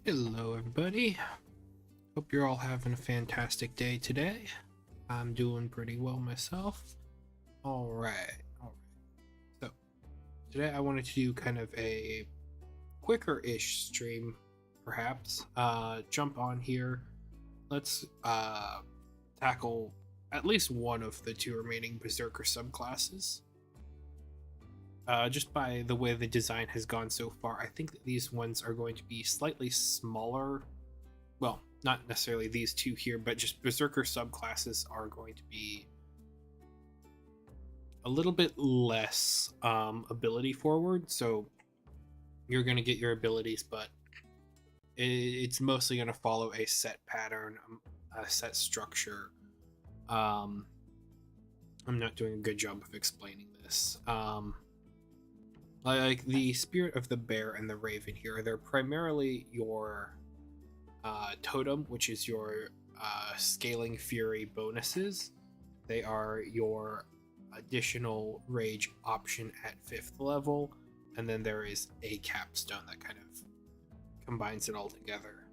Hello, everybody. Hope you're all having a fantastic day today. I'm doing pretty well myself. All right. So today I wanted to do kind of a quicker-ish stream, perhaps. Jump on here. Let's tackle at least one of the two remaining Berserker subclasses. Just by the way the design has gone so far, I think that these ones are going to be slightly smaller. Well, not necessarily these two here, but just Berserker subclasses are going to be a little bit less ability forward. So you're going to get your abilities, but it's mostly going to follow a set pattern, a set structure. I'm not doing a good job of explaining this. Like the Spirit of the Bear and the Raven here, they're primarily your totem, which is your scaling fury bonuses. They are your additional rage option at 5th level, and then there is a capstone that kind of combines it all together.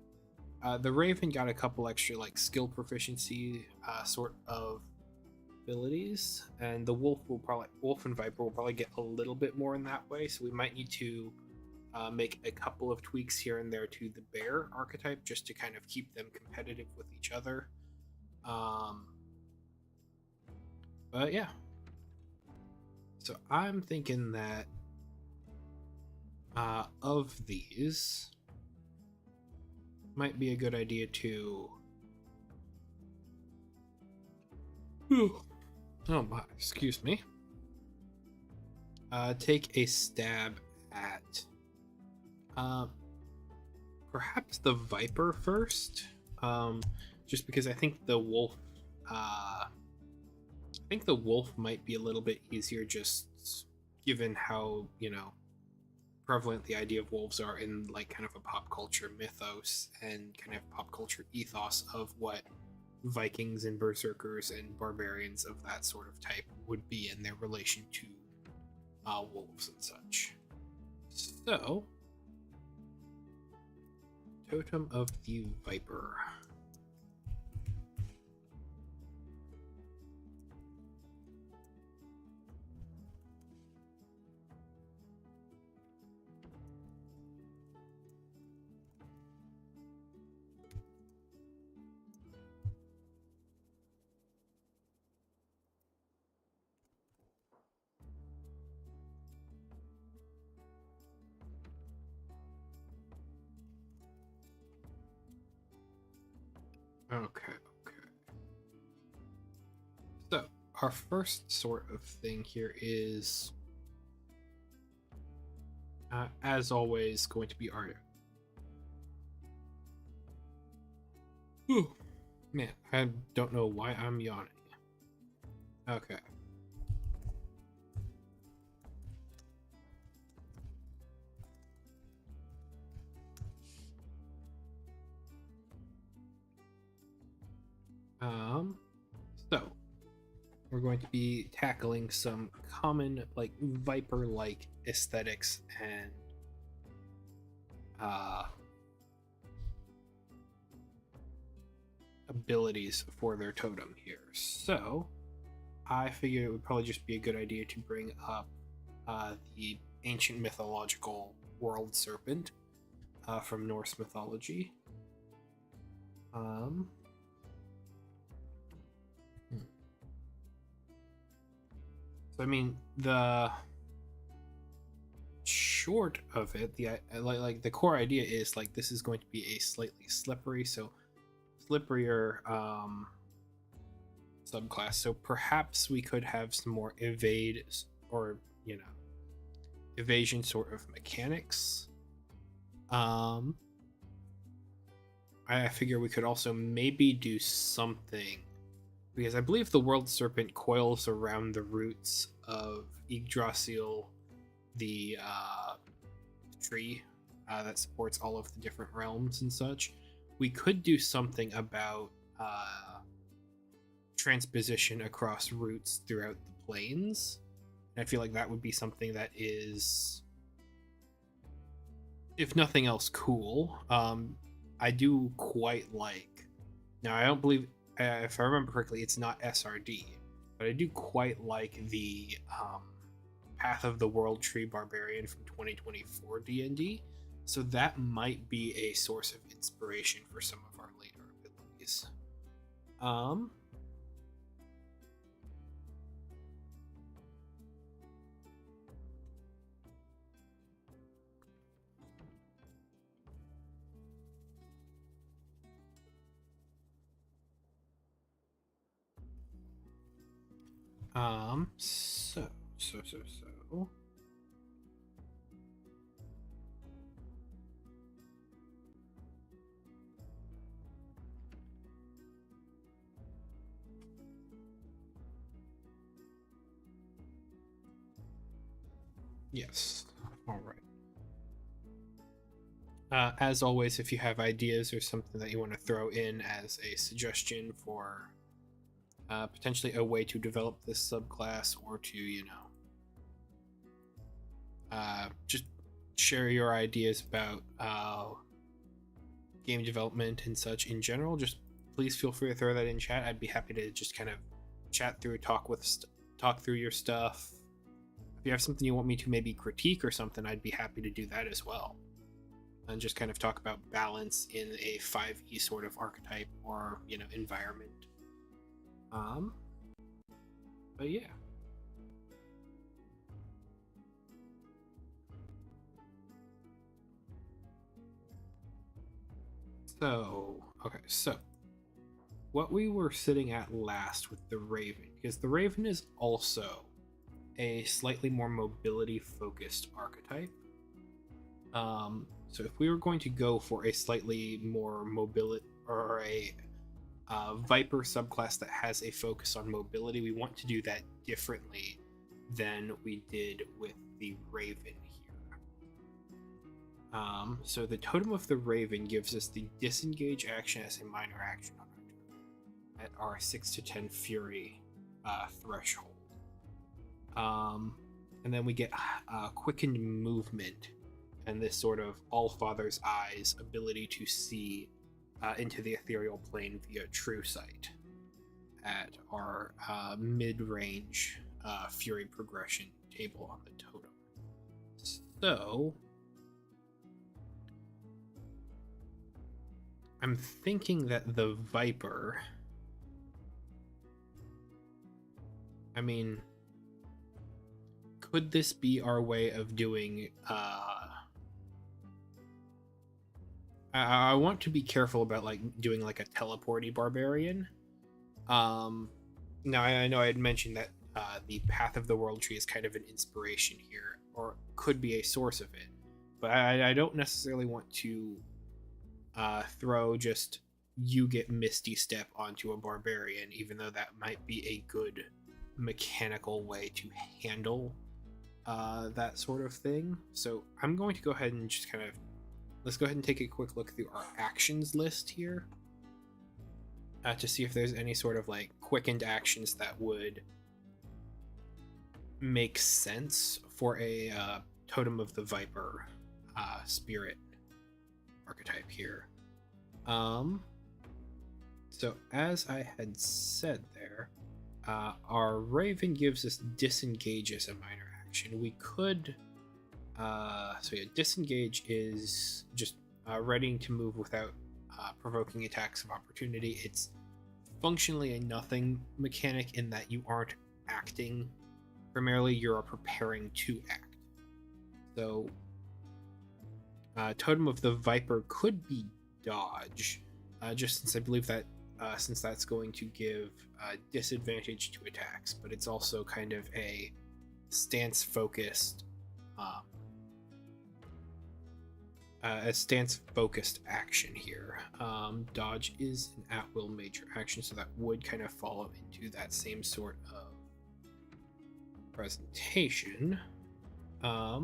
The Raven got a couple extra like skill proficiency sort of abilities, and the Wolf and Viper will probably get a little bit more in that way, so we might need to make a couple of tweaks here and there to the Bear archetype just to kind of keep them competitive with each other. But yeah, so I'm thinking that of these might be a good idea to oh my, excuse me. Take a stab at perhaps the Viper first. Just because I think the Wolf might be a little bit easier, just given how, prevalent the idea of wolves are in like kind of a pop culture mythos and kind of pop culture ethos of what Vikings and Berserkers and barbarians of that sort of type would be in their relation to wolves and such. So, Totem of the Viper. Okay. So, our first sort of thing here is, as always, going to be art. Ooh, man, I don't know why I'm yawning. Okay. So we're going to be tackling some common like Viper-like aesthetics and abilities for their totem here. So I figured it would probably just be a good idea to bring up the ancient mythological world serpent from Norse mythology. So I mean, the short of it, the core idea is like this is going to be a slightly slippery, so slipperier subclass. So perhaps we could have some more evade or evasion sort of mechanics. I figure we could also maybe do something, because I believe the World Serpent coils around the roots of Yggdrasil, the tree that supports all of the different realms and such. We could do something about transposition across roots throughout the planes. And I feel like that would be something that is if nothing else, cool. I do quite like. Now, I don't believe, if I remember correctly, it's not SRD, but I do quite like the Path of the World Tree Barbarian from 2024 D&D. So that might be a source of inspiration for some of our later abilities. Um, so. Yes. All right. As always, if you have ideas or something that you want to throw in as a suggestion for potentially a way to develop this subclass, or to, just share your ideas about game development and such in general, just please feel free to throw that in chat. I'd be happy to just kind of chat through, talk through your stuff. If you have something you want me to maybe critique or something, I'd be happy to do that as well, and just kind of talk about balance in a 5e sort of archetype or environment. But yeah. So what we were sitting at last with the Raven, because the Raven is also a slightly more mobility focused archetype. So if we were going to go for a slightly more mobility, or a Viper subclass that has a focus on mobility, we want to do that differently than we did with the Raven here. So the Totem of the Raven gives us the disengage action as a minor action on our turn at our 6 to 10 Fury threshold. And then we get quickened movement and this sort of All-Father's Eyes ability to see into the ethereal plane via True Sight at our mid-range Fury progression table on the totem. So I'm thinking that the Viper, I mean, could this be our way of doing I want to be careful about doing like a teleporty barbarian. Now I know I had mentioned that the Path of the World Tree is kind of an inspiration here, or could be a source of it, but I don't necessarily want to throw just you get Misty Step onto a barbarian, even though that might be a good mechanical way to handle that sort of thing. So I'm going to go ahead and just kind of, let's go ahead and take a quick look through our actions list here to see if there's any sort of quickened actions that would make sense for a Totem of the Viper spirit archetype here. So as I had said there, our Raven gives us disengage as a minor action. We could disengage is just readying to move without provoking attacks of opportunity. It's functionally a nothing mechanic in that you aren't acting. Primarily, you're preparing to act. So Totem of the Viper could be dodge, just since I believe that since that's going to give disadvantage to attacks, but it's also kind of a stance focused action here. Dodge is an at-will major action, so that would kind of follow into that same sort of presentation. I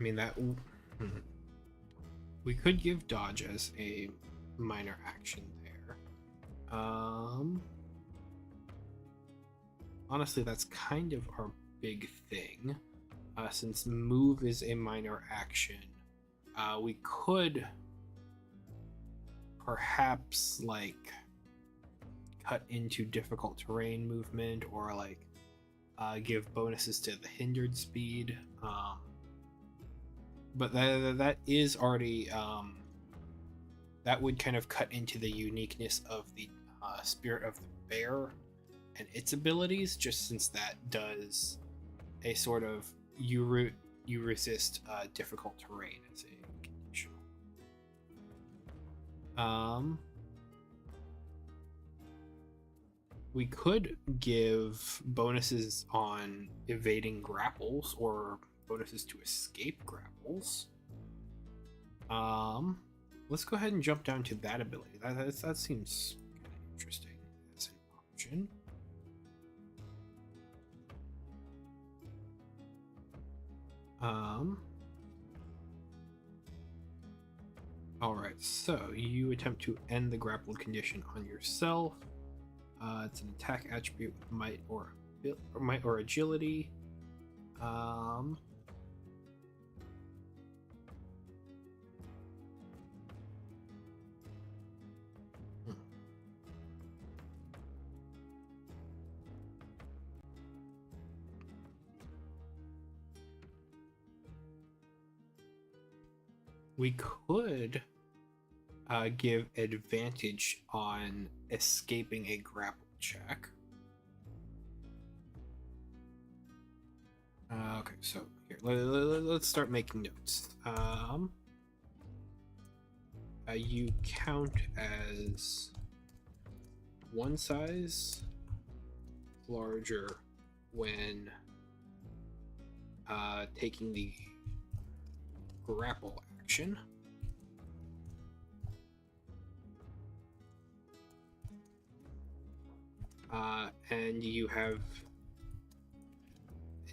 mean, that We could give dodge as a minor action there. Honestly, that's kind of our big thing. Since move is a minor action, we could perhaps like cut into difficult terrain movement, or like give bonuses to the hindered speed. But that is already that would kind of cut into the uniqueness of the spirit of the bear and its abilities, just since that does a sort of you resist difficult terrain as a condition. We could give bonuses on evading grapples or bonuses to escape grapples. Let's go ahead and jump down to that ability. That seems kind of interesting as an option. Alright, so you attempt to end the grappled condition on yourself. It's an attack attribute with might or agility. We could give advantage on escaping a grapple check. Okay, so here, let's start making notes. You count as one size larger when taking the grapple action. And you have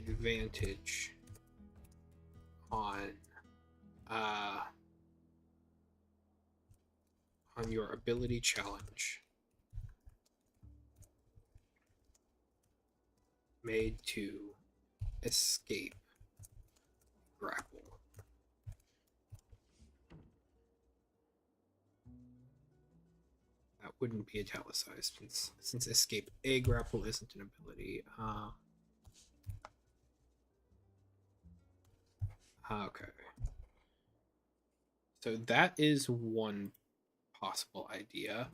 advantage on your ability challenge made to escape grapple. That wouldn't be italicized since escape a grapple isn't an ability. Okay. So that is one possible idea.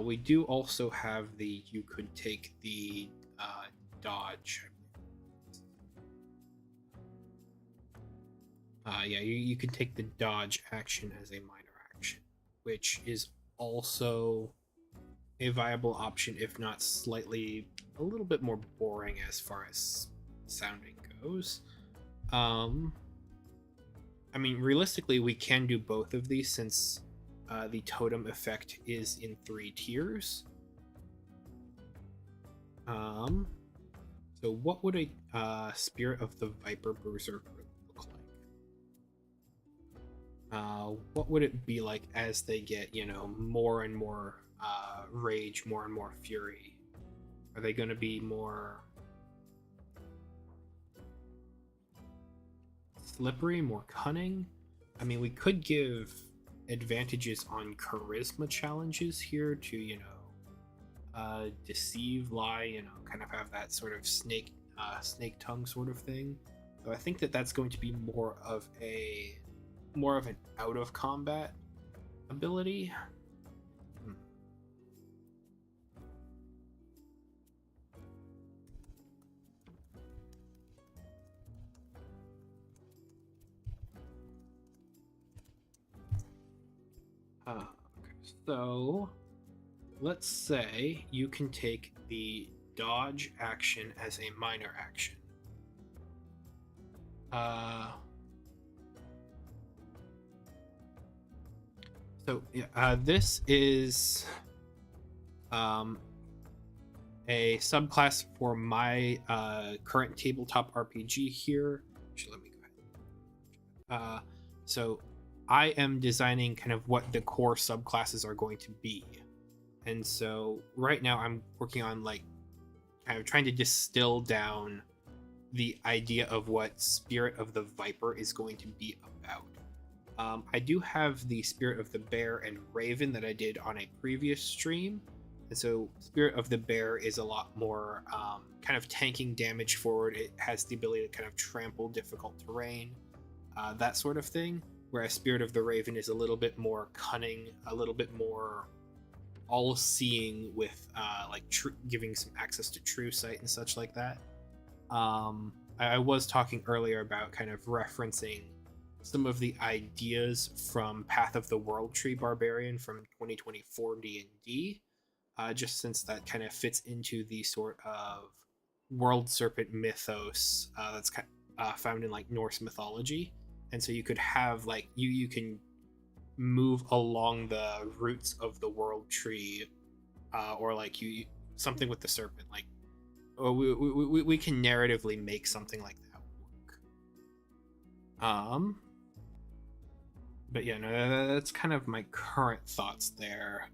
We do also have you could take the dodge. Yeah, you can take the dodge action as a minor action, which is also a viable option, if not a little bit more boring as far as sounding goes. I mean, realistically, we can do both of these since the totem effect is in 3 tiers. So what would a Spirit of the Viper Berserker look like? What would it be like as they get, more and more rage, more and more fury? Are they going to be more slippery, more cunning? I mean, we could give advantages on charisma challenges here to, deceive, lie, kind of have that sort of snake tongue sort of thing. So I think that's going to be more of an out of combat ability. Okay, so let's say you can take the dodge action as a minor action. So this is a subclass for my current tabletop RPG here. Actually, let me go ahead. So I am designing kind of what the core subclasses are going to be. And so right now I'm working on like kind of trying to distill down the idea of what Spirit of the Viper is going to be about. I do have the Spirit of the Bear and Raven that I did on a previous stream. And so Spirit of the Bear is a lot more kind of tanking damage forward. It has the ability to kind of trample difficult terrain, that sort of thing. Whereas Spirit of the Raven is a little bit more cunning, a little bit more all-seeing with like giving some access to true sight and such like that. I was talking earlier about kind of referencing some of the ideas from Path of the World Tree Barbarian from 2024 D&D, just since that kind of fits into the sort of world serpent mythos that's found in like Norse mythology. And so you could have like you can move along the roots of the world tree, or like you something with the serpent, like we can narratively make something like that work. But yeah, no, that's kind of my current thoughts there.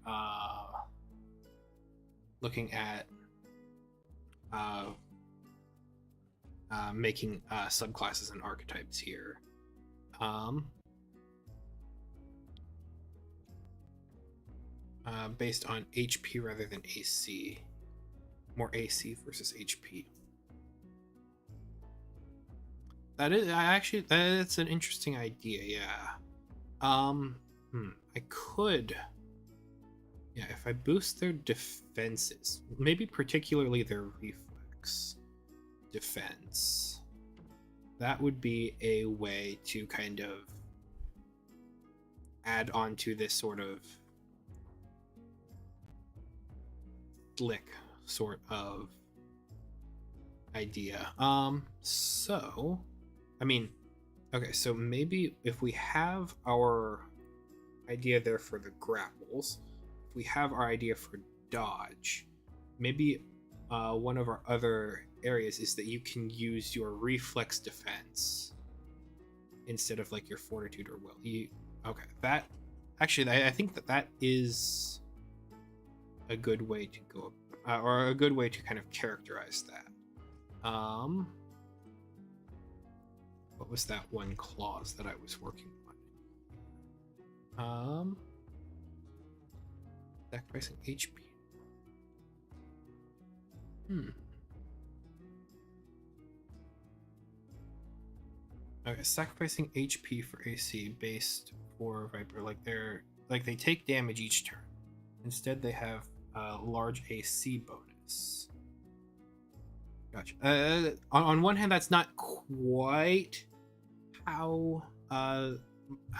Looking at making subclasses and archetypes here. Based on HP rather than AC. More AC versus HP. That's an interesting idea, yeah. I could, yeah, if I boost their defenses, maybe particularly their reflex defense, that would be a way to kind of add on to this sort of slick sort of idea. So, I mean, okay, so maybe if we have our idea there for the grapples, if we have our idea for dodge, maybe one of our other areas is that you can use your reflex defense instead of like your fortitude or will. Okay, that actually, I think that is a good way to go, or a good way to kind of characterize that. What was that one clause that I was working on? Sacrificing HP. Okay, sacrificing HP for AC based for Viper, they take damage each turn. Instead, they have a large AC bonus. Gotcha. On one hand, that's not quite how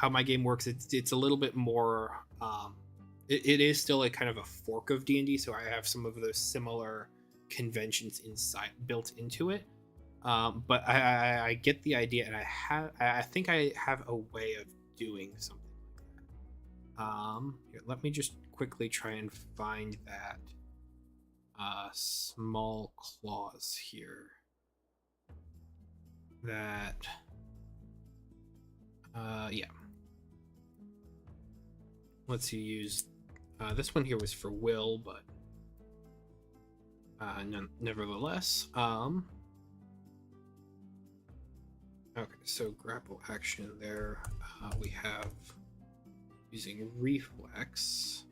my game works. It's a little bit more. It is still a kind of a fork of D&D, so I have some of those similar conventions built into it. But I get the idea, and I think I have a way of doing something like that. Here, let me just quickly try and find that small clause here that yeah, let's use this one here was for will, but nevertheless, okay, so grapple action there, we have using reflex,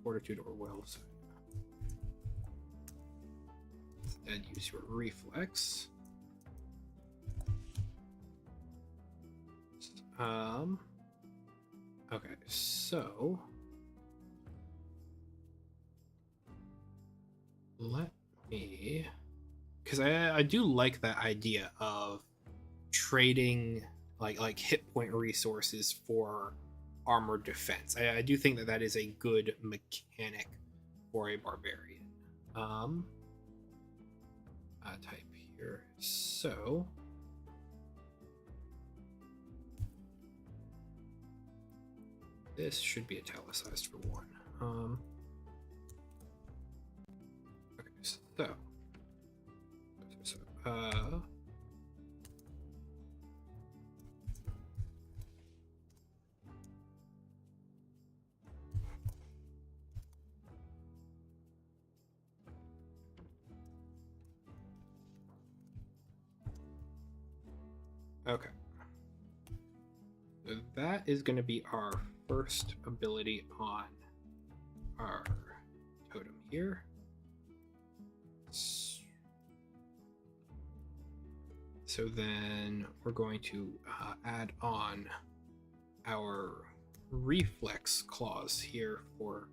fortitude or will, so instead use your reflex. Okay, so let me, because I do like that idea of trading like hit point resources for armor defense. I do think that is a good mechanic for a barbarian. Type here. So this should be italicized for one. Okay, so Okay. So that is going to be our first ability on our totem here. So then we're going to add on our reflex clause here for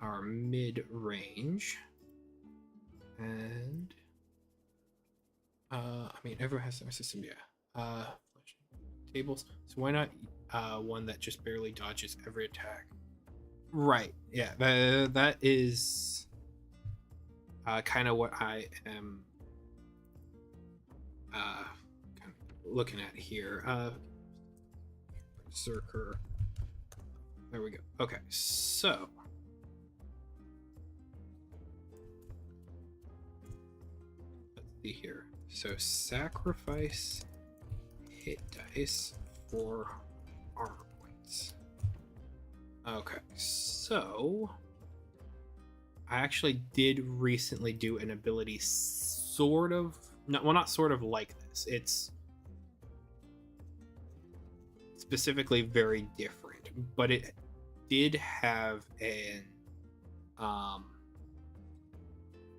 our mid-range. And I mean, everyone has their system, yeah. Tables. So why not one that just barely dodges every attack? Right. Yeah. That is kind of what I am kind of looking at here. Berserker. There we go. Okay. So. Let's see here. So sacrifice hit dice for armor points. Okay, so I actually did recently do an ability sort of, not sort of like this. It's specifically very different, but it did have a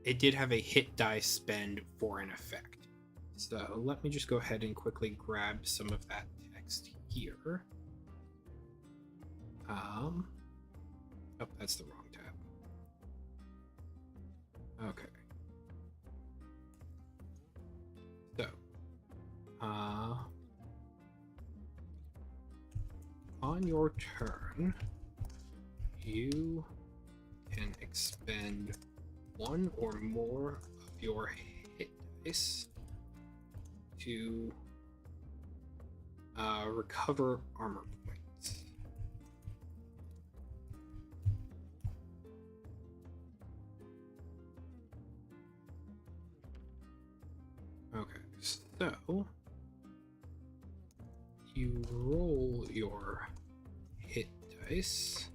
hit die spend for an effect. So let me just go ahead and quickly grab some of that text here. Oh, that's the wrong tab. Okay. So, on your turn, you can expend one or more of your hit dice to recover armor points. Okay, so you roll your hit dice.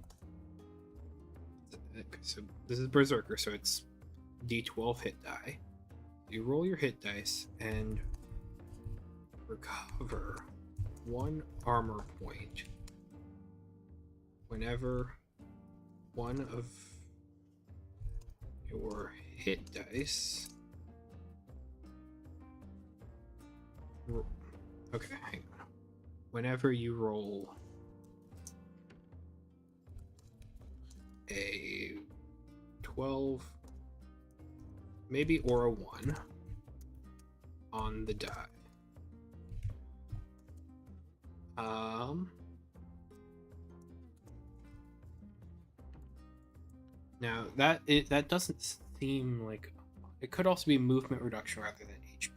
So this is Berserker, so it's D12 hit die. You roll your hit dice and recover one armor point whenever one of your hit dice. Okay, hang on. Whenever you roll a 12, maybe, or a 1 on the die. Now that doesn't seem like it could also be movement reduction rather than HP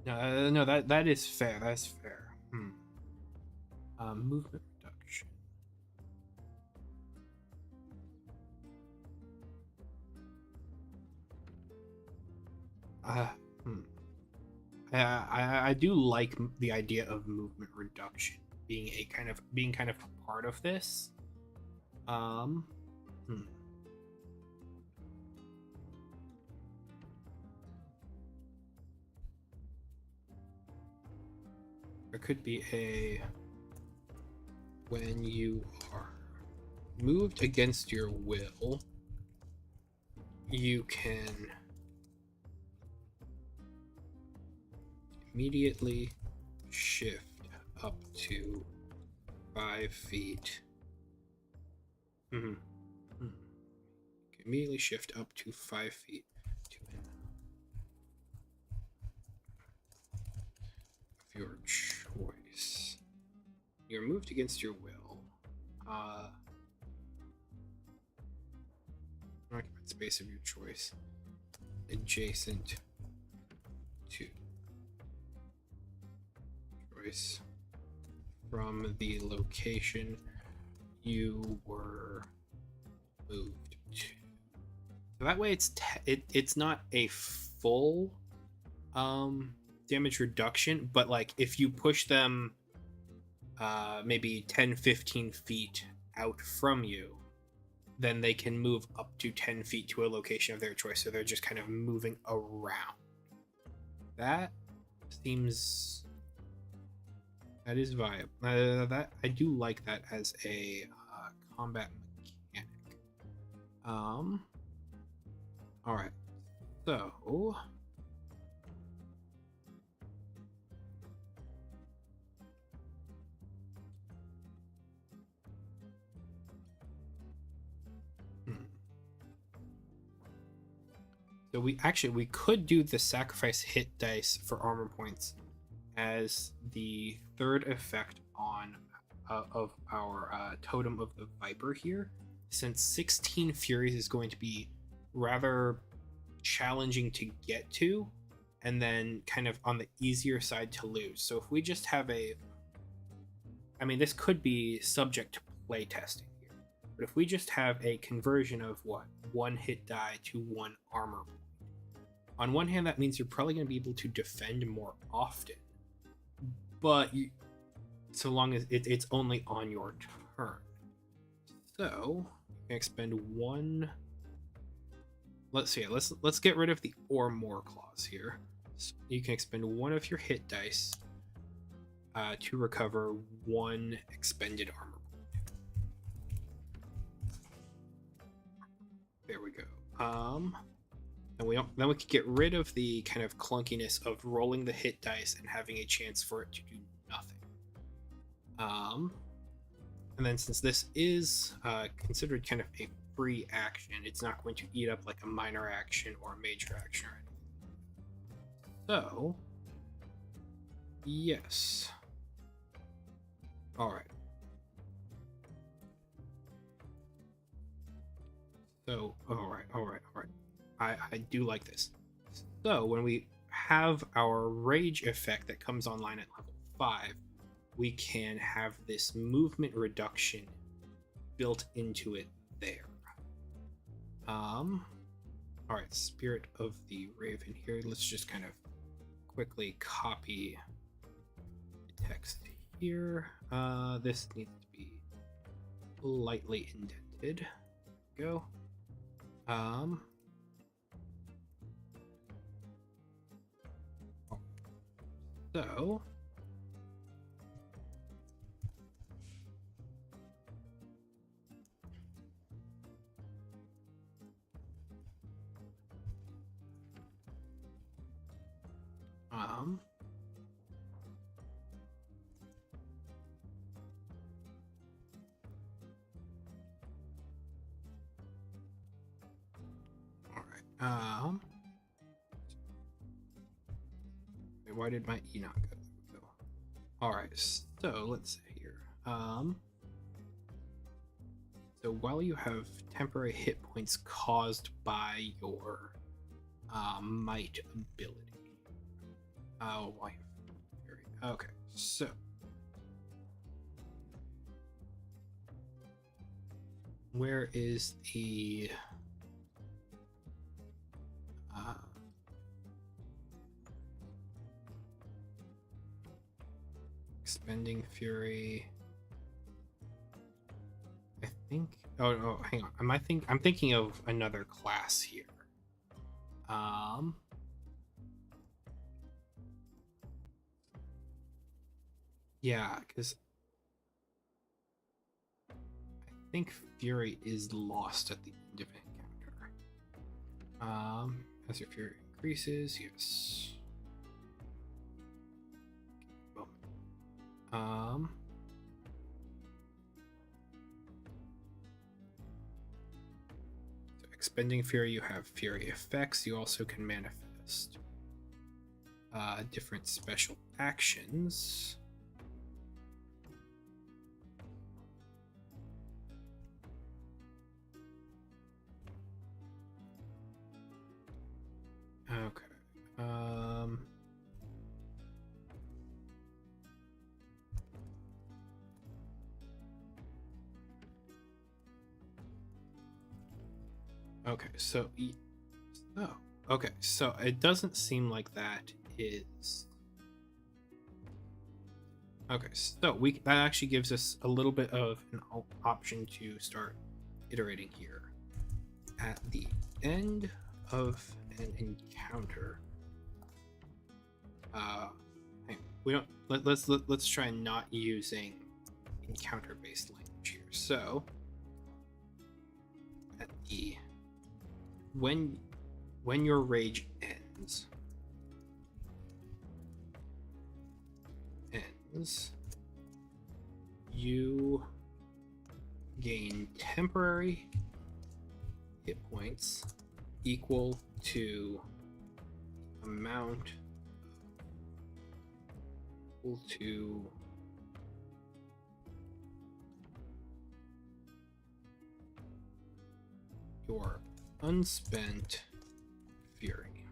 drain. No, that is fair. That's fair. Movement reduction. I do like the idea of movement reduction being kind of a part of this. There could be when you are moved against your will, you can immediately shift up to 5 feet. Immediately shift up to 5 feet to of your choice. You're moved against your will. Occupant space of your choice. Adjacent to choice from the location you were moved to. So that way it's not a full damage reduction, but like if you push them maybe 10-15 feet out from you, then they can move up to 10 feet to a location of their choice, so they're just kind of moving around. That seems that is viable. That I do like that as a combat mechanic. All right, so. So we could do the sacrifice hit dice for armor points as the third effect on of our totem of the Viper here, since 16 Furies is going to be rather challenging to get to, and then kind of on the easier side to lose. So if we just have I mean, this could be subject to play testing here, but if we just have a conversion of one hit die to one armor point, on one hand, that means you're probably going to be able to defend more often, but so long as it's only on your turn. So you can expend one. Let's see. Let's get rid of the or more clause here. So you can expend one of your hit dice to recover one expended armor point. There we go. And then we can get rid of the kind of clunkiness of rolling the hit dice and having a chance for it to do nothing. And then since this is considered kind of a free action, it's not going to eat up like a minor action or a major action or anything. So, yes. All right. So, all right. I do like this. So when we have our rage effect that comes online at level 5, we can have this movement reduction built into it there. All right, Spirit of the Raven here. Let's just kind of quickly copy the text here. This needs to be lightly indented. Go. So all right. Why did my E not go? All right, so let's see here. So while you have temporary hit points caused by your might ability, okay, so where is the expending fury? I think. Oh, hang on. I'm thinking of another class here. Yeah, because I think fury is lost at the end of an encounter. As your fury increases, yes. So expending fury, you have fury effects. You also can manifest different special actions. Okay. Okay, so okay, so it doesn't seem like that is okay. So that actually gives us a little bit of an option to start iterating here. At the end of an encounter, we don't let's try not using encounter based language here. So at the when your rage ends, you gain temporary hit points equal to amount equal to your unspent fury.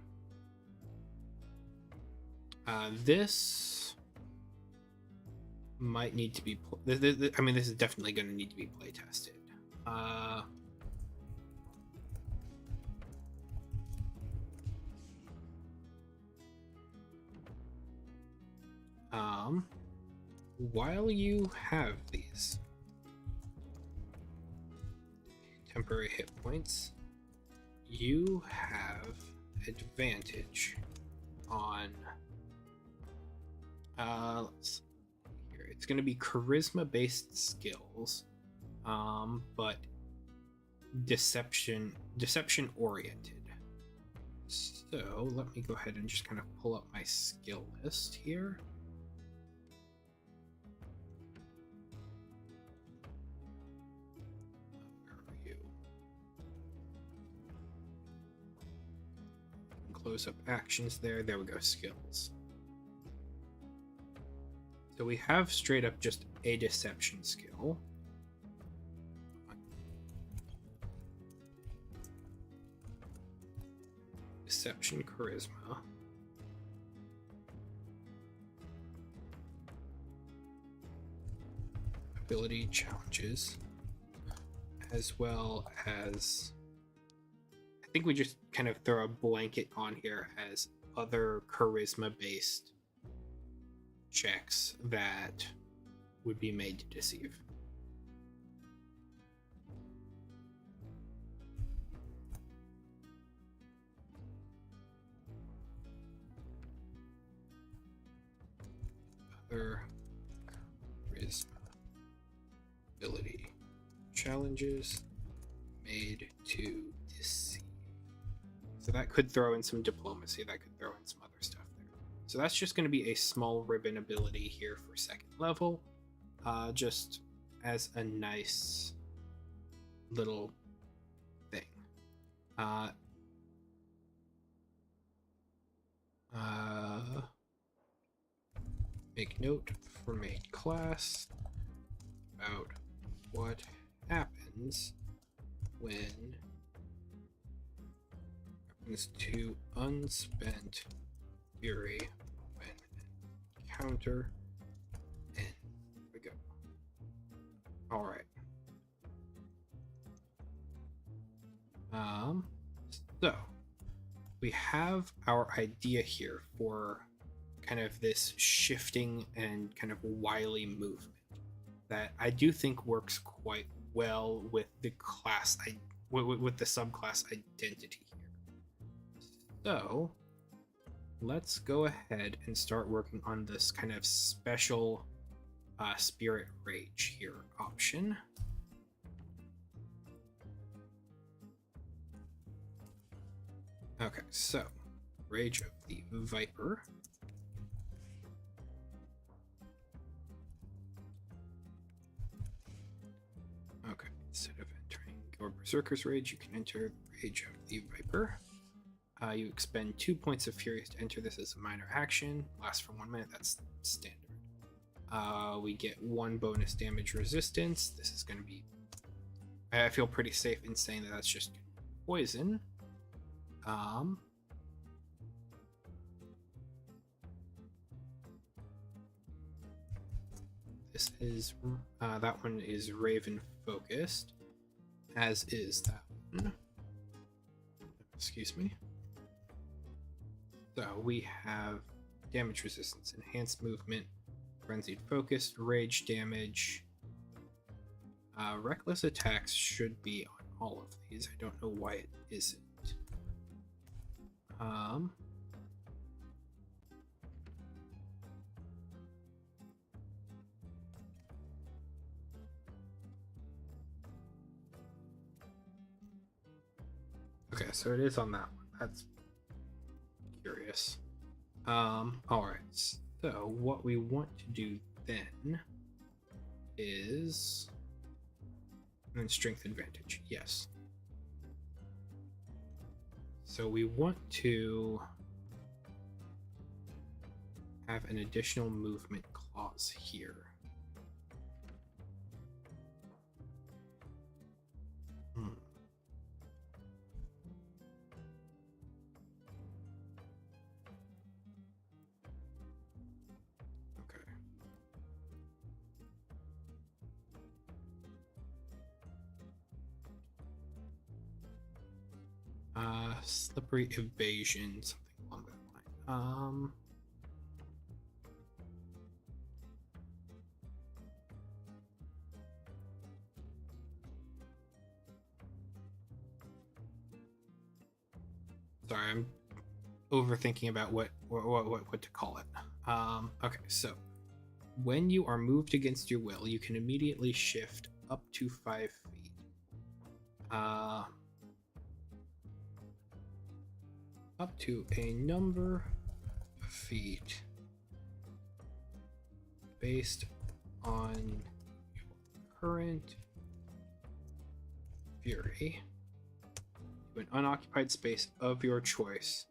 This might need to be. I mean, this is definitely going to need to be play tested. While you have these temporary hit points, you have advantage on let's see here. It's going to be charisma based skills, but deception oriented. So let me go ahead and just kind of pull up my skill list here. Close up actions there. There we go, skills. So we have straight up just a deception skill. Deception, charisma. Ability challenges. As well as, I think we just kind of throw a blanket on here as other charisma based checks that would be made to deceive. Other charisma ability challenges made to deceive. So that could throw in some diplomacy, that could throw in some other stuff there. So that's just going to be a small ribbon ability here for second level, just as a nice little thing. Make note for main class about what happens when happens to unspent fury when encounter ends. There we go. Alright. So we have our idea here for kind of this shifting and kind of wily movement that I do think works quite well with the class, with the subclass identity here. So let's go ahead and start working on this kind of special spirit rage here option. Okay, so Rage of the Viper. Okay, instead of entering your Berserkers Rage, you can enter Rage of the Viper. You expend 2 points of Fury to enter this as a minor action. Lasts for 1 minute, that's standard. We get 1 bonus damage resistance. This is going to be... I feel pretty safe in saying that that's just poison. This is that one is Raven focused, as is that one. Excuse me. So we have damage resistance, enhanced movement, frenzied focused, rage damage. Reckless attacks should be on all of these. I don't know why it isn't. Okay, so it is on that one. That's curious. Alright, so what we want to do then is... And then strength advantage, yes. So we want to have an additional movement clause here. Okay. Slippery evasion, something along that line. Sorry, I'm overthinking about what to call it. Okay, so when you are moved against your will, you can immediately shift up to 5 feet. Up to a number of feet based on your current fury to an unoccupied space of your choice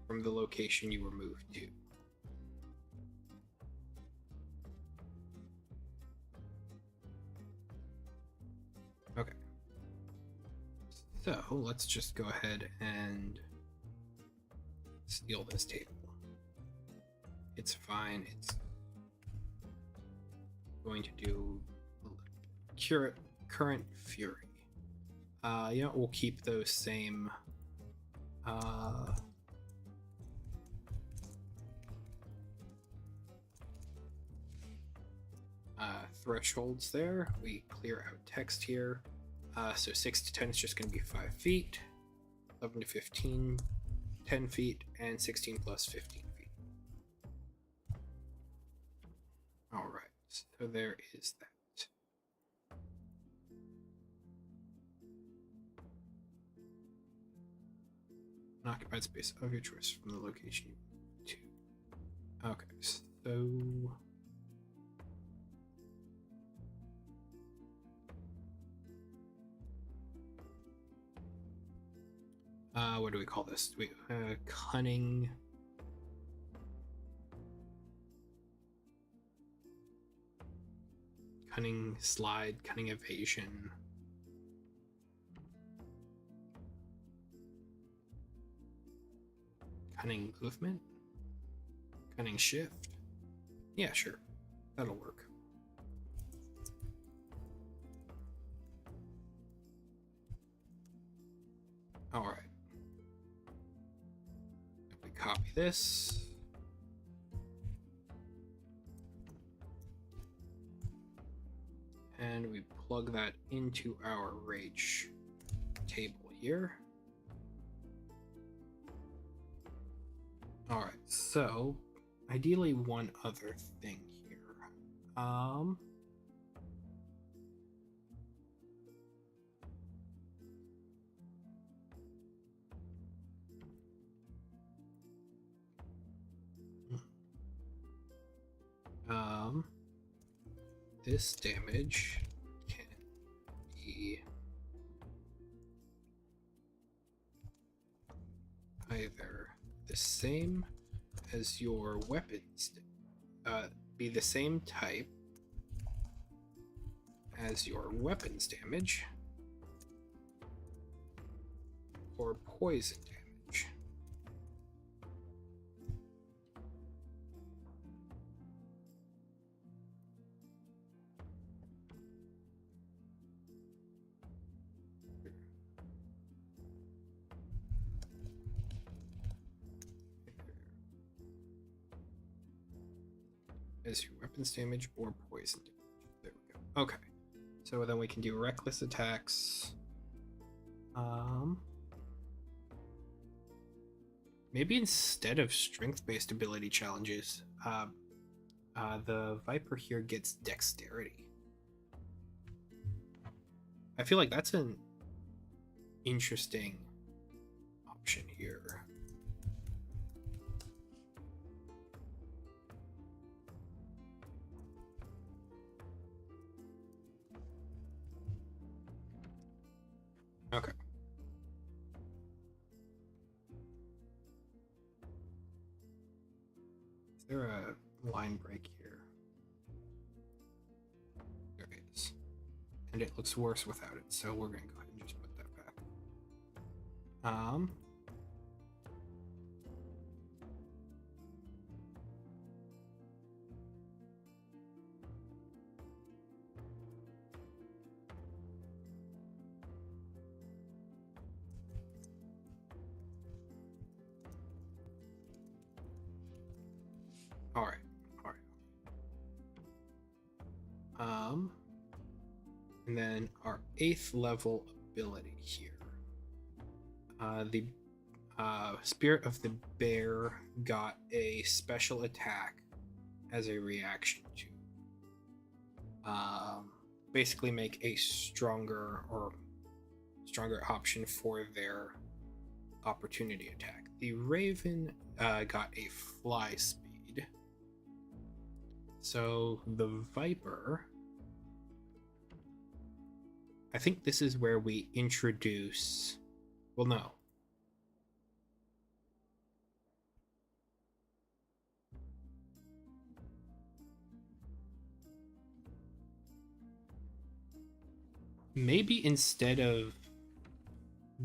from the location you were moved to. Okay. So let's just go ahead and steal this table. It's fine. It's going to do current fury. You know, we'll keep those same thresholds there. We clear out text here. So 6 to 10 is just going to be 5 feet. 11 to 15, 10 feet, and 16 plus 15 feet. All right, so there is that. An occupied space of your choice from the location you to. Okay, so what do we call this? Cunning. Cunning slide, cunning evasion. Cunning movement? Cunning shift? Yeah, sure. That'll work. Alright. If we copy this. And we plug that into our rage table here. All right, so ideally one other thing here. This damage can be either the same as your weapons, be the same type as your weapons damage, or poison damage. As your weapons damage or poison damage. There we go. Okay. So then we can do reckless attacks. Maybe instead of strength-based ability challenges, the Viper here gets dexterity. I feel like that's an interesting option here. Okay. Is there a line break here? There is. And it looks worse without it, so we're going to go ahead and just put that back. All right. And then our 8th level ability here. The Spirit of the Bear got a special attack as a reaction to basically make a stronger option for their opportunity attack. The Raven got a fly speed. So the Viper, I think this is where we introduce, well, no. Maybe instead of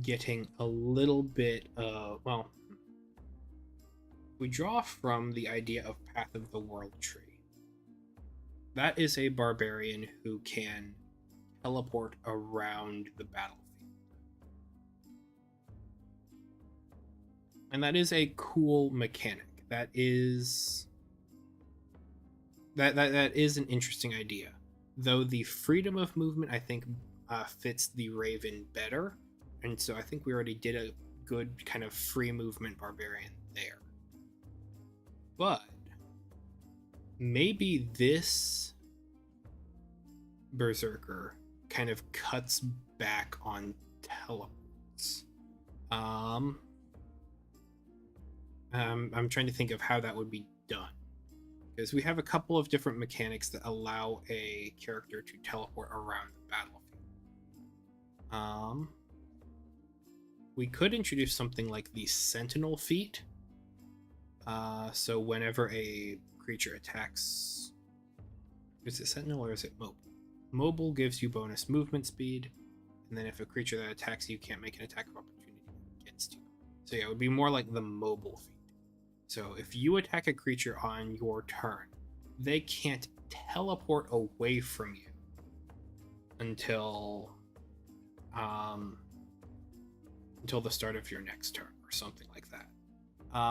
getting a little bit of, well, we draw from the idea of Path of the World Tree. That is a barbarian who can teleport around the battlefield. And that is a cool mechanic. That is an interesting idea. Though the freedom of movement, I think, fits the Raven better. And so I think we already did a good kind of free movement barbarian there. But maybe this Berserker kind of cuts back on teleports. I'm trying to think of how that would be done, because we have a couple of different mechanics that allow a character to teleport around the battlefield. We could introduce something like the Sentinel feat. So whenever a creature attacks, is it Sentinel or is it Mobile? Mobile gives you bonus movement speed, and then if a creature that attacks you can't make an attack of opportunity against you. So yeah, it would be more like the Mobile feat. So if you attack a creature on your turn, they can't teleport away from you until the start of your next turn or something like that.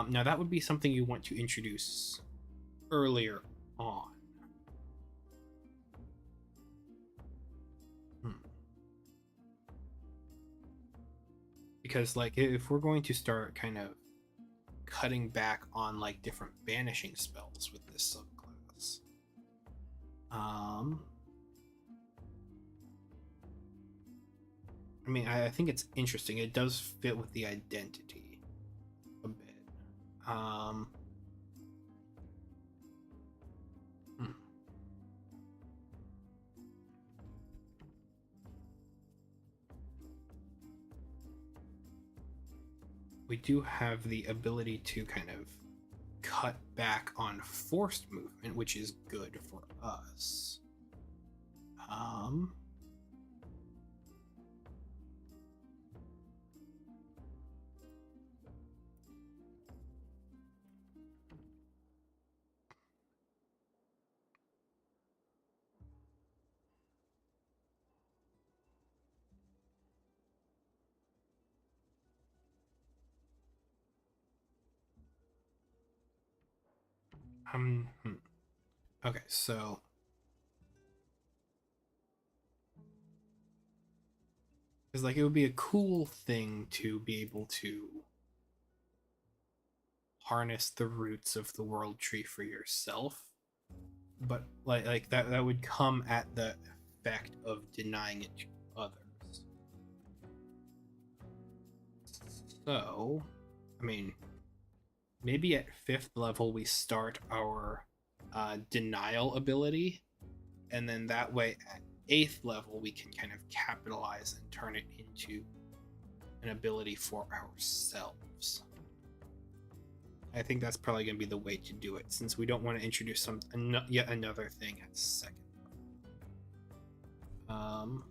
Now that would be something you want to introduce earlier on. Because like if we're going to start kind of cutting back on like different banishing spells with this subclass, I mean, I think it's interesting. It does fit with the identity a bit. We do have the ability to kind of cut back on forced movement, which is good for us. Okay, so because like it would be a cool thing to be able to harness the roots of the world tree for yourself, but like that would come at the effect of denying it to others. So, I mean, maybe at 5th level we start our denial ability, and then that way at 8th level we can kind of capitalize and turn it into an ability for ourselves. I think that's probably going to be the way to do it, since we don't want to introduce yet another thing at 2nd level.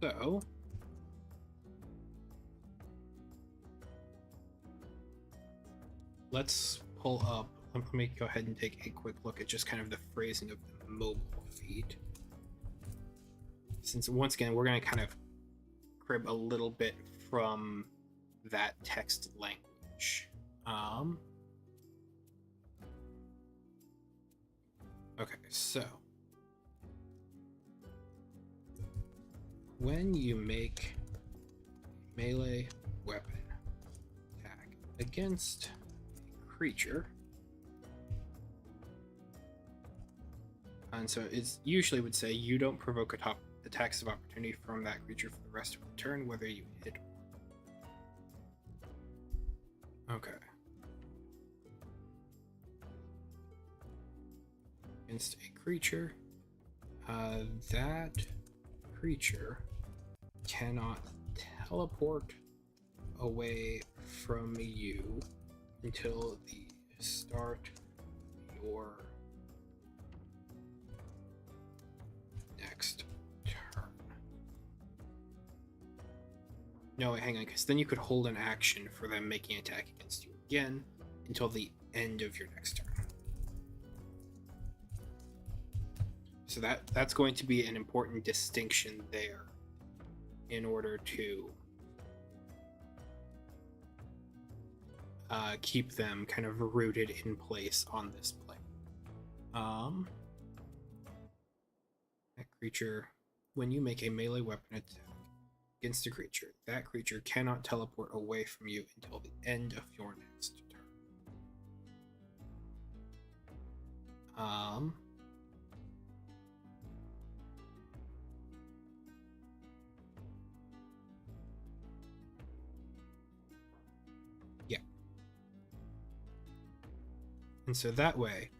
So, let's pull up. Let me go ahead and take a quick look at just kind of the phrasing of the mobile feed. Since once again, we're going to kind of crib a little bit from that text language. Okay, so when you make a melee weapon attack against a creature, and so it's usually would say you don't provoke attacks of opportunity from that creature for the rest of the turn, whether you hit. Okay. Against a creature, that creature cannot teleport away from you until the start of your next turn. No, hang on, because then you could hold an action for them making an attack against you again until the end of your next turn. So that's going to be an important distinction there in order to keep them kind of rooted in place on this plane. That creature, when you make a melee weapon attack against a creature, that creature cannot teleport away from you until the end of your next turn. And so that way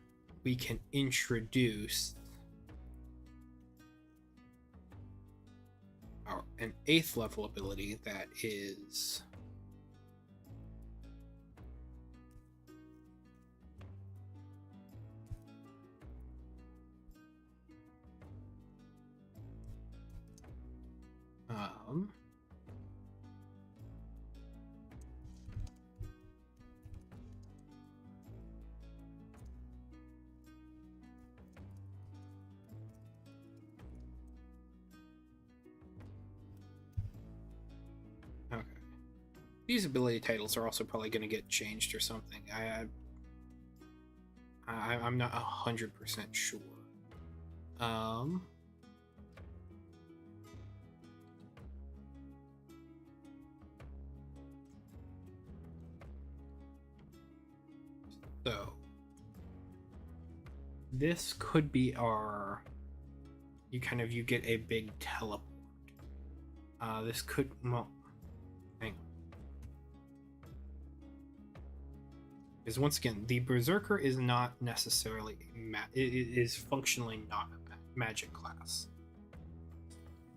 we can introduce an 8th level ability that is okay. These ability titles are also probably going to get changed or something. I'm not 100% sure. So this could be our you get a big teleport. This could hang on. Because once again, the Berserker is not necessarily it is functionally not a magic class.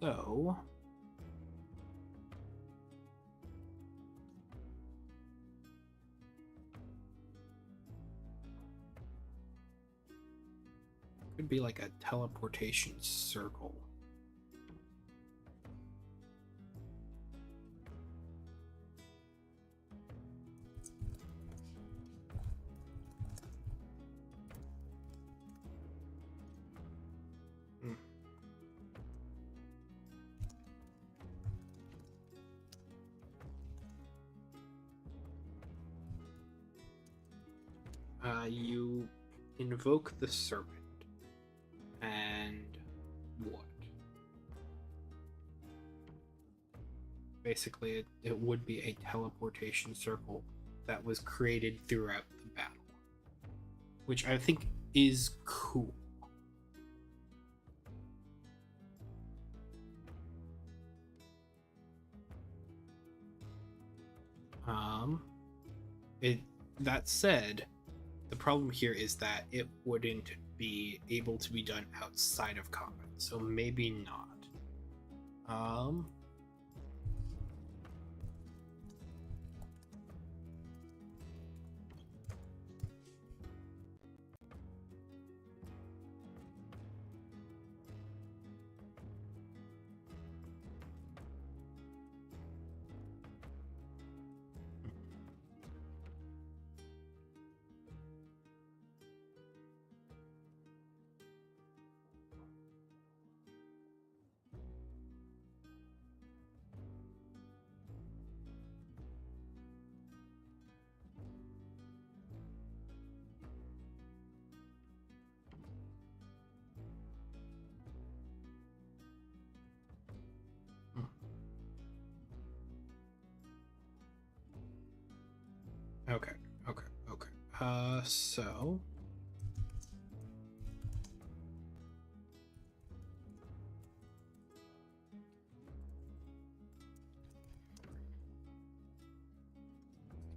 So could be like a teleportation circle. You invoke the serpent, and what? Basically, it would be a teleportation circle that was created throughout the battle, which I think is cool. That said, the problem here is that it wouldn't be able to be done outside of combat, so maybe not. Okay. So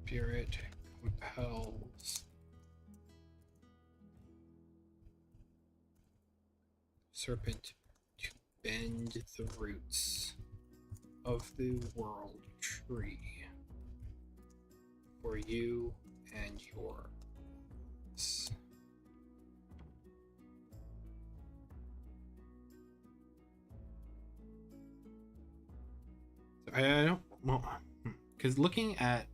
spirit compels serpent to bend the roots of the world tree for you and yours. I don't, well, because looking at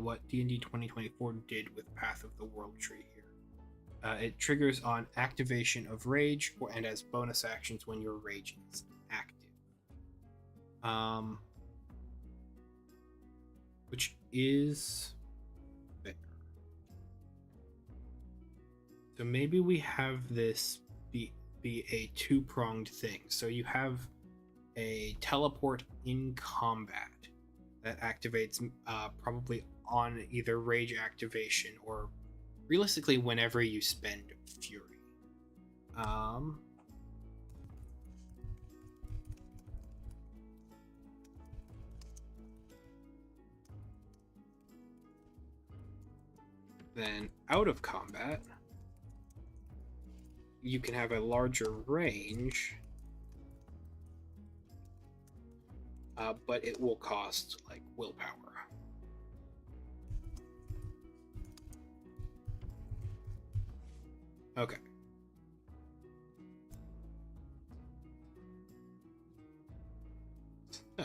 what D&D 2024 did with Path of the World Tree here, it triggers on activation of rage and as bonus actions when your rage is active. Which is fair. So maybe we have this be a two-pronged thing. So you have a teleport in combat that activates probably on either rage activation or realistically whenever you spend fury. Then out of combat, you can have a larger range, but it will cost like willpower. Okay. So,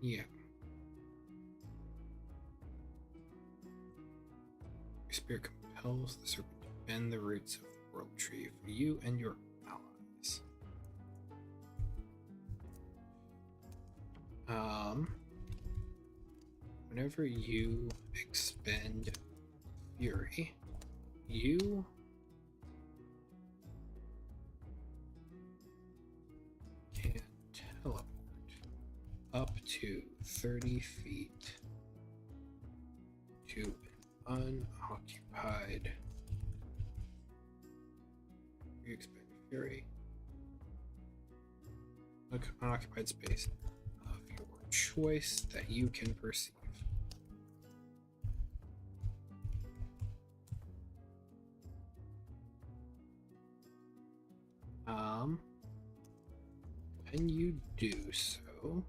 yeah. Your spirit compels the serpent to bend the roots of the world tree for you and your allies. Whenever you expend fury, you can teleport up to 30 feet to an unoccupied. You expend fury. Look, unoccupied space of your choice that you can perceive. When you do so,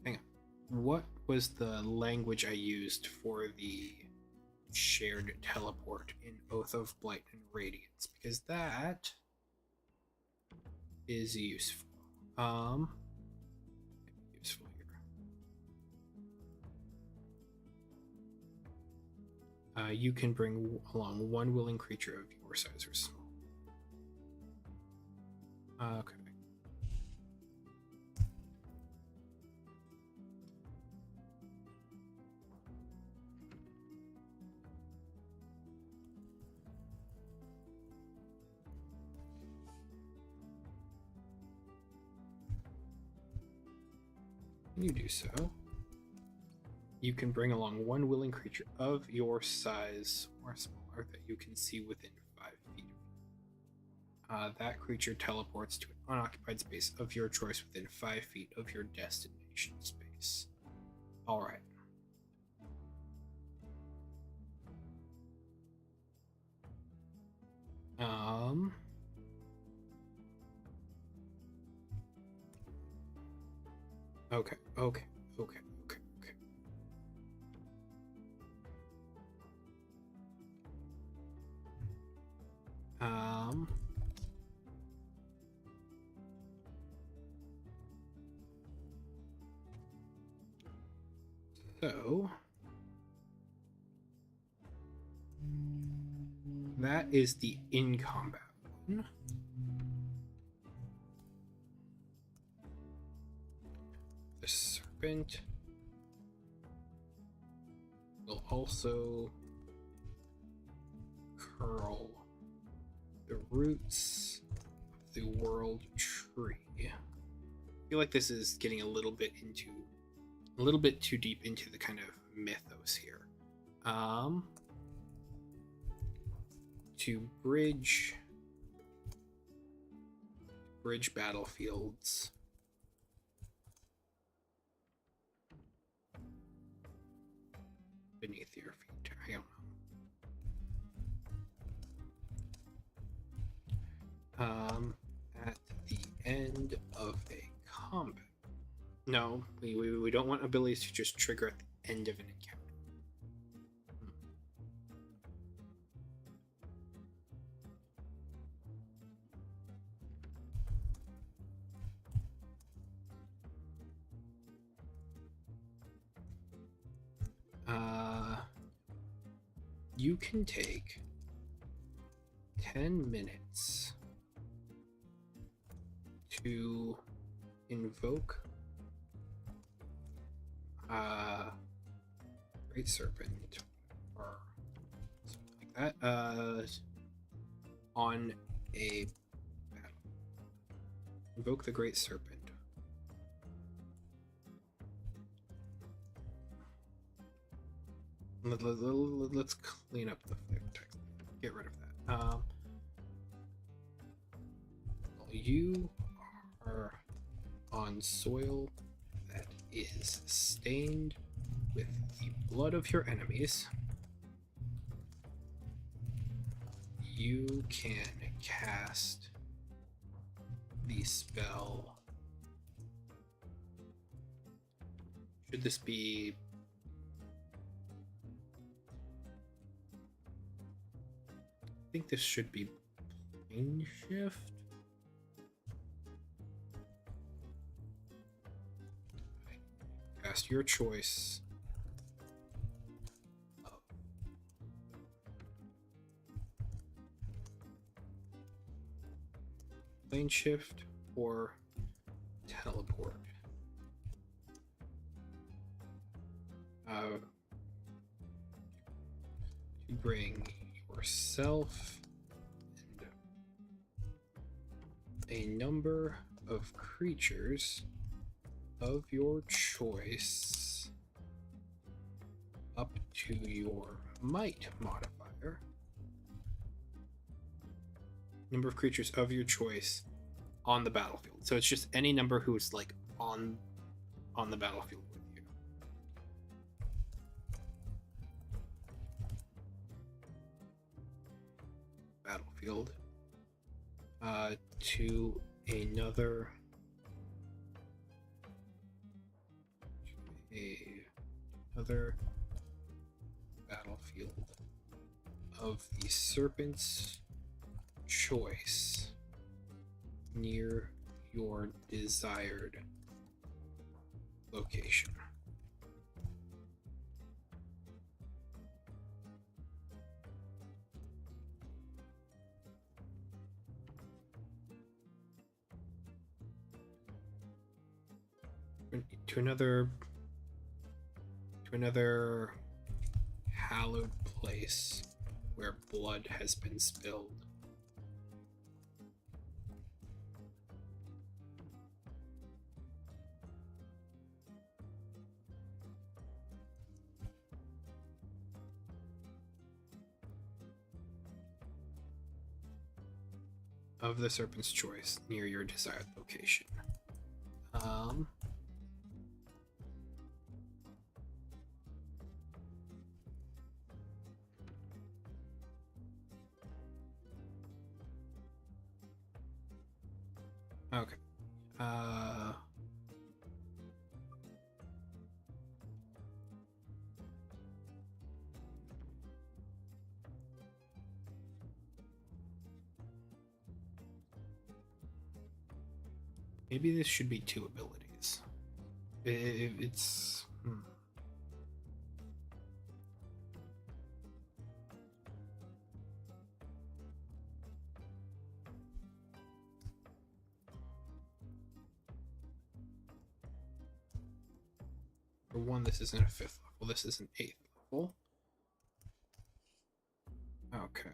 hang on. What was the language I used for the shared teleport in Oath of Blight and Radiance? Because that is useful. Useful here. You can bring along one willing creature of your size or small. Okay. When you do so, you can bring along one willing creature of your size or smaller that you can see within 5 feet. That creature teleports to an unoccupied space of your choice within 5 feet of your destination space. Alright. Okay. So that is the in combat one. The serpent will also curl the roots of the world tree. I feel like this is getting a little bit too deep into the kind of mythos here. To bridge battlefields. Beneath your feet. I don't know. At the end of a combat. No, we don't want abilities to just trigger at the end of an encounter. You can take 10 minutes to invoke Great Serpent or something like that on a battle. Invoke the Great Serpent. Let's clean up the flavor text. Get rid of that. You are on soil that is stained with the blood of your enemies. You can cast the spell. Should this be... I think this should be plane shift. Cast your choice. Plane shift or teleport. To bring yourself and a number of creatures of your choice up to your might modifier. Number of creatures of your choice on the battlefield. So it's just any number who's like on the battlefield with you. Battlefield to another battlefield of the serpent's choice near your desired location. To another hallowed place where blood has been spilled. of the serpent's choice near your desired location. Okay. Maybe this should be 2 abilities. It's... For one, this isn't a 5th level, this is an 8th level. Okay.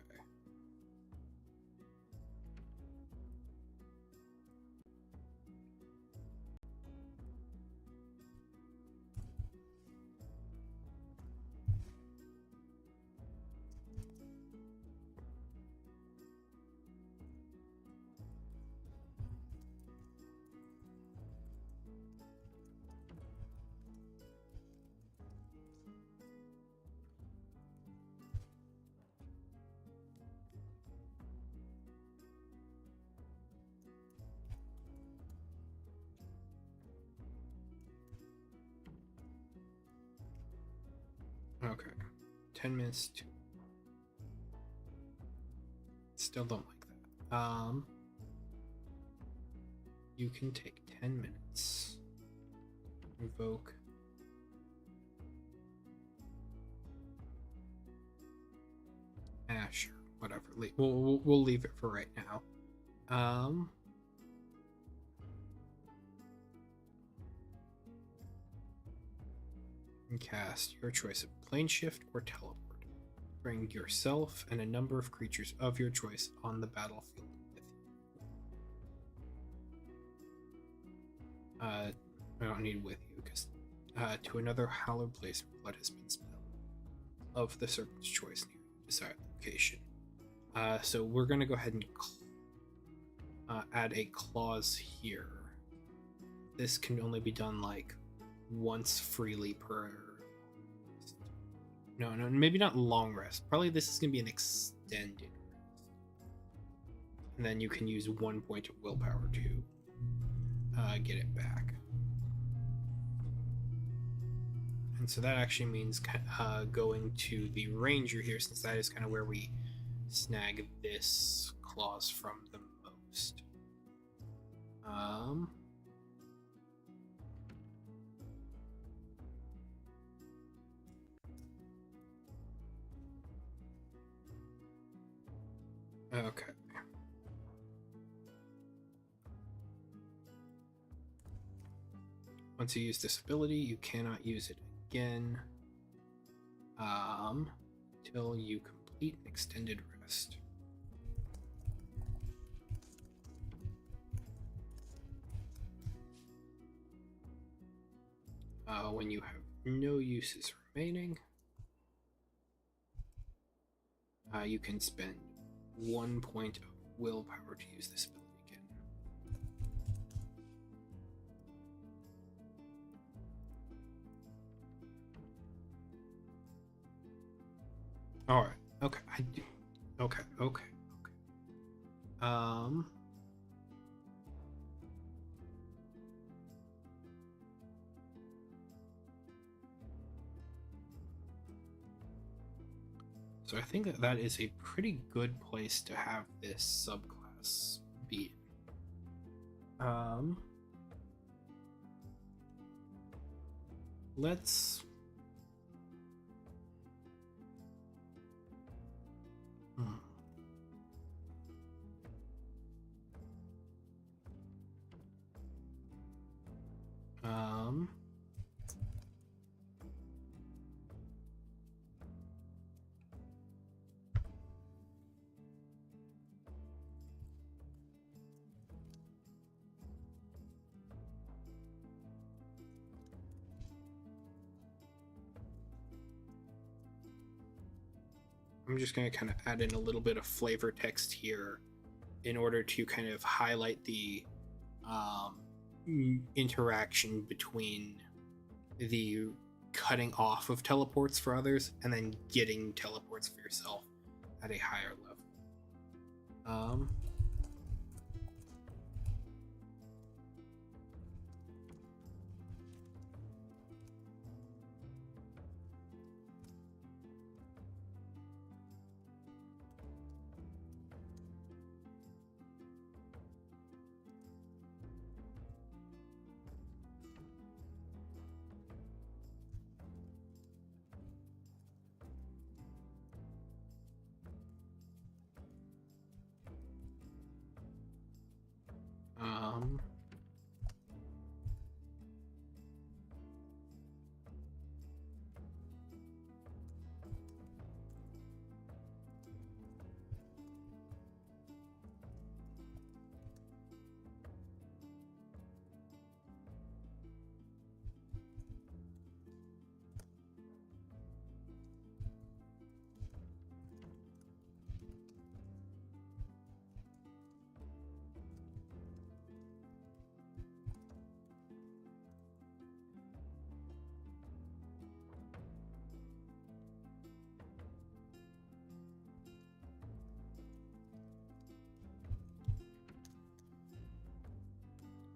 Okay. 10 minutes to... Still don't like that. You can take 10 minutes. Invoke. Sure. Whatever. We'll leave it for right now. And cast your choice of plane shift or teleport. Bring yourself and a number of creatures of your choice on the battlefield with you. I don't need with you because to another hallowed place where blood has been spilled of the serpent's choice near your desired location. So we're gonna go ahead and add a clause here. This can only be done like once freely per... No, maybe not long rest. Probably this is going to be an extended rest. And then you can use 1 point of willpower to get it back. And so that actually means going to the ranger here, since that is kind of where we snag this clause from the most. Okay. Once you use this ability, you cannot use it again till you complete an extended rest. When you have no uses remaining, you can spend 1 point of willpower to use this ability again. All right. Okay. I do. Okay. So I think that is a pretty good place to have this subclass be. Let's... I'm just going to kind of add in a little bit of flavor text here in order to kind of highlight the interaction between the cutting off of teleports for others and then getting teleports for yourself at a higher level.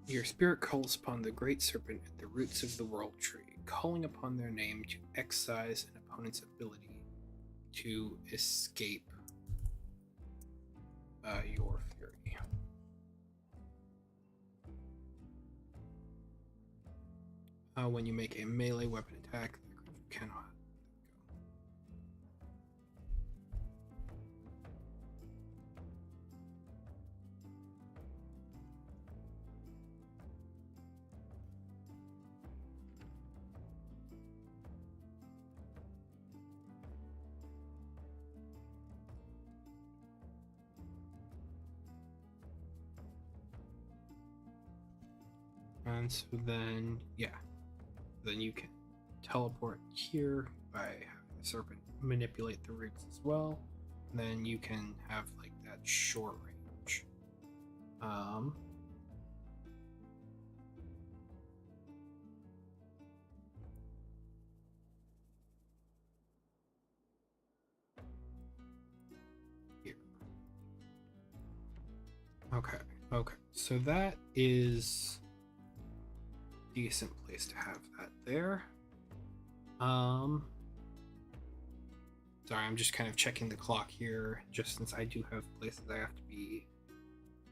Your spirit calls upon the great serpent at the roots of the world tree, calling upon their name to excise an opponent's ability to escape your fury. When you make a melee weapon attack, the creature cannot And so then, then you can teleport here by having the serpent manipulate the roots as well. And then you can have like that short range. Here. Okay. So that is decent place to have that there. Sorry, I'm just kind of checking the clock here, just since I do have places I have to be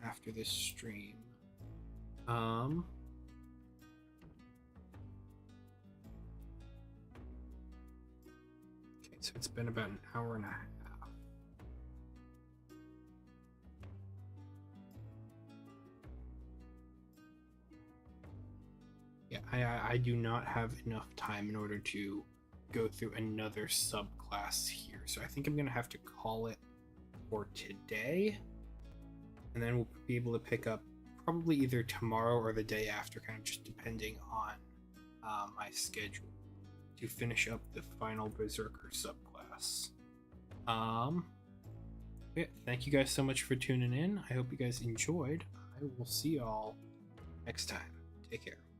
after this stream. Okay, so it's been about an hour and a half. Yeah, I do not have enough time in order to go through another subclass here. So I think I'm going to have to call it for today. And then we'll be able to pick up probably either tomorrow or the day after, kind of just depending on my schedule, to finish up the final Berserker subclass. Yeah, thank you guys so much for tuning in. I hope you guys enjoyed. I will see y'all next time. Take care.